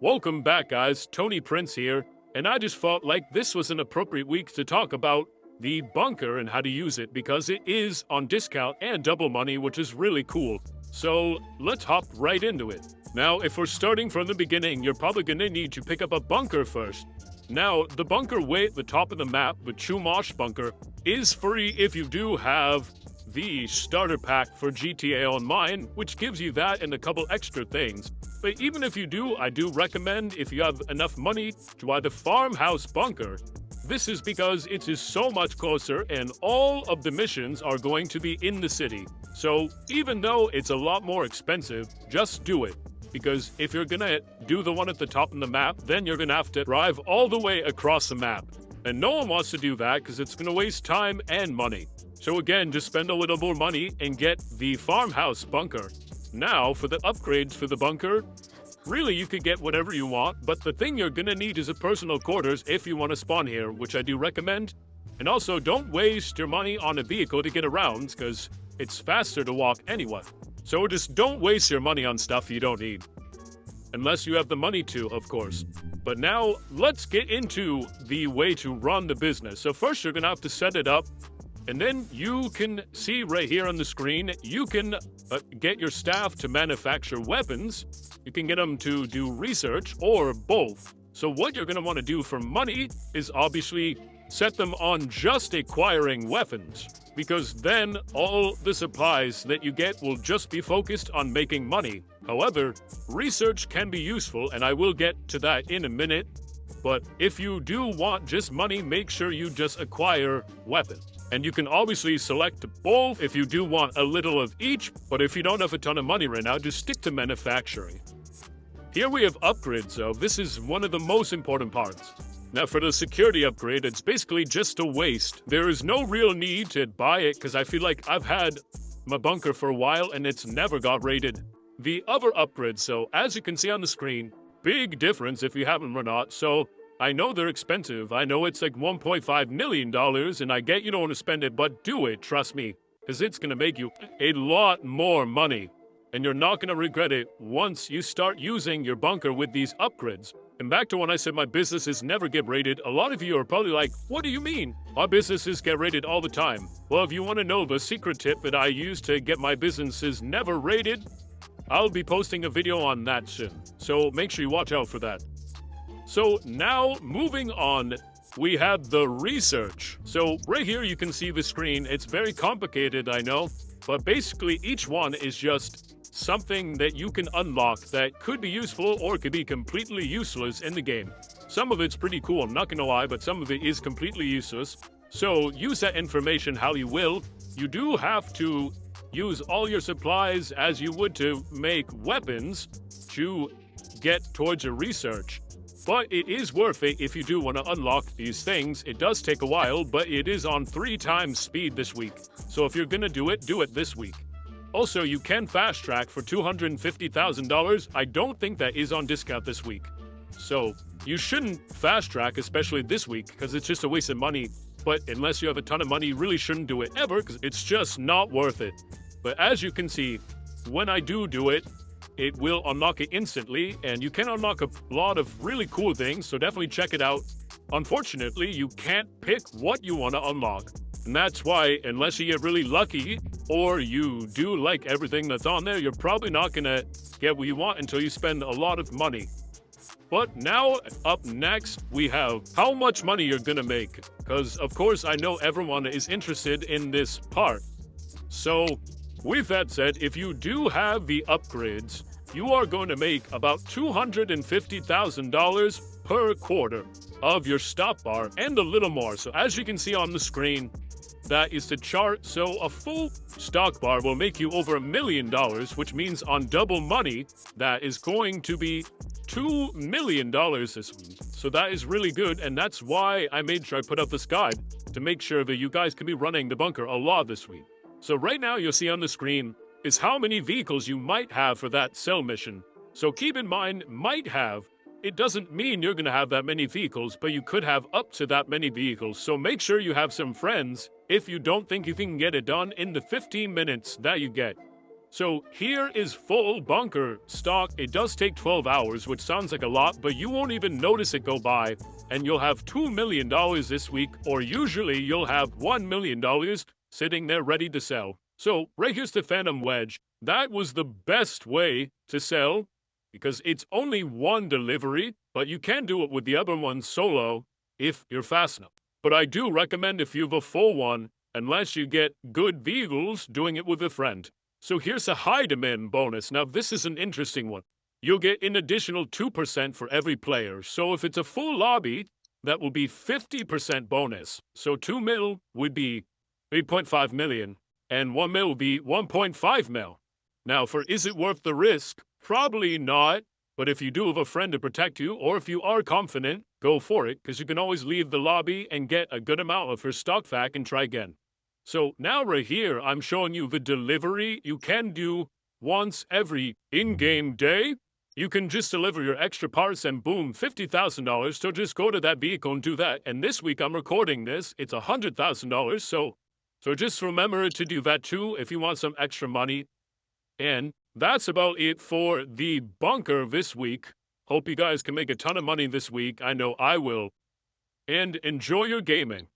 Welcome back, guys. Tony Prince here, and I just felt like this was an appropriate week to talk about the bunker and how to use it because it is on discount and double money, which is really cool. So let's hop right into it. Now, if we're starting from the beginning, you're probably going to need to pick up a bunker first. Now, the bunker way at the top of the map, the Chumash bunker, is free if you do have the starter pack for GTA Online, which gives you that and a couple extra things. But even if you do, I do recommend, if you have enough money, to buy the Farmhouse Bunker. This is because it is so much closer and all of the missions are going to be in the city. So even though it's a lot more expensive, just do it. Because if you're gonna do the one at the top of the map, then you're gonna have to drive all the way across the map. And no one wants to do that because it's gonna waste time and money. So again, just spend a little more money and get the Farmhouse Bunker. Now, for the upgrades for the bunker, really you could get whatever you want, but the thing you're gonna need is a personal quarters if you want to spawn here, which I do recommend. And also, don't waste your money on a vehicle to get around, because it's faster to walk anyway. So just don't waste your money on stuff you don't need. Unless you have the money to, of course. But now, let's get into the way to run the business. So first, you're gonna have to set it up. And then you can see right here on the screen, you can get your staff to manufacture weapons. You can get them to do research or both. So what you're going to want to do for money is obviously set them on just acquiring weapons, because then all the supplies that you get will just be focused on making money. However, research can be useful, and I will get to that in a minute. But if you do want just money, make sure you just acquire weapons. And you can obviously select both if you do want a little of each, but if you don't have a ton of money right now, just stick to manufacturing. Here we have upgrades, so this is one of the most important parts. Now for the security upgrade, it's basically just a waste. There is no real need to buy it because I feel like I've had my bunker for a while and it's never got rated. The other upgrades, so as you can see on the screen, big difference if you haven't or not, so I know they're expensive. I know it's like $1.5 million, and I get you don't want to spend it, but do it, trust me, because it's going to make you a lot more money. And you're not going to regret it once you start using your bunker with these upgrades. And back to when I said my businesses never get rated, a lot of you are probably like, what do you mean? Our businesses get rated all the time. Well, if you want to know the secret tip that I use to get my businesses never rated, I'll be posting a video on that soon. So make sure you watch out for that. So now, moving on, we have the research. So right here you can see the screen. It's very complicated, I know, but basically each one is just something that you can unlock that could be useful or could be completely useless in the game. Some of it's pretty cool, I'm not gonna lie, but some of it is completely useless. So use that information how you will. You do have to use all your supplies as you would to make weapons to get towards your research. But it is worth it if you do want to unlock these things. It does take a while, but it is on 3 times speed this week. So if you're gonna do it this week. Also, you can fast track for $250,000. I don't think that is on discount this week. So you shouldn't fast track, especially this week, because it's just a waste of money. But unless you have a ton of money, you really shouldn't do it ever, because it's just not worth it. But as you can see, when I do it, it will unlock it instantly, and you can unlock a lot of really cool things, so definitely check it out. Unfortunately, you can't pick what you want to unlock, and that's why, unless you get really lucky, or you do like everything that's on there, you're probably not gonna get what you want until you spend a lot of money. But now, up next, we have how much money you're gonna make, because of course I know everyone is interested in this part. So, with that said, if you do have the upgrades, you are going to make about $250,000 per quarter of your stop bar and a little more. So as you can see on the screen, that is the chart. So a full stock bar will make you over $1 million, which means on double money, that is going to be $2 million this week. So that is really good, and that's why I made sure I put up this guide to make sure that you guys can be running the bunker a lot this week. So right now you'll see on the screen is how many vehicles you might have for that cell mission. So keep in mind, might have, it doesn't mean you're going to have that many vehicles, but you could have up to that many vehicles. So make sure you have some friends if you don't think you can get it done in the 15 minutes that you get. So here is full bunker stock. It does take 12 hours, which sounds like a lot, but you won't even notice it go by, and you'll have $2 million this week, or usually you'll have $1 million sitting there ready to sell. So right here's the Phantom Wedge. That was the best way to sell because it's only one delivery, but you can do it with the other one solo if you're fast enough. But I do recommend if you have a full one, unless you get good vehicles, doing it with a friend. So here's a high demand bonus. Now this is an interesting one. You'll get an additional 2% for every player. So if it's a full lobby, that will be 50% bonus. So 2 mil would be 3.5 million, and 1 mil will be 1.5 mil. Now for is it worth the risk? Probably not. But if you do have a friend to protect you, or if you are confident, go for it, because you can always leave the lobby and get a good amount of your stock back and try again. So now right here, I'm showing you the delivery you can do once every in-game day. You can just deliver your extra parts and boom, $50,000. So just go to that vehicle and do that. And this week I'm recording this, it's $100,000. So just remember to do that too if you want some extra money. And that's about it for the bunker this week. Hope you guys can make a ton of money this week. I know I will. And enjoy your gaming.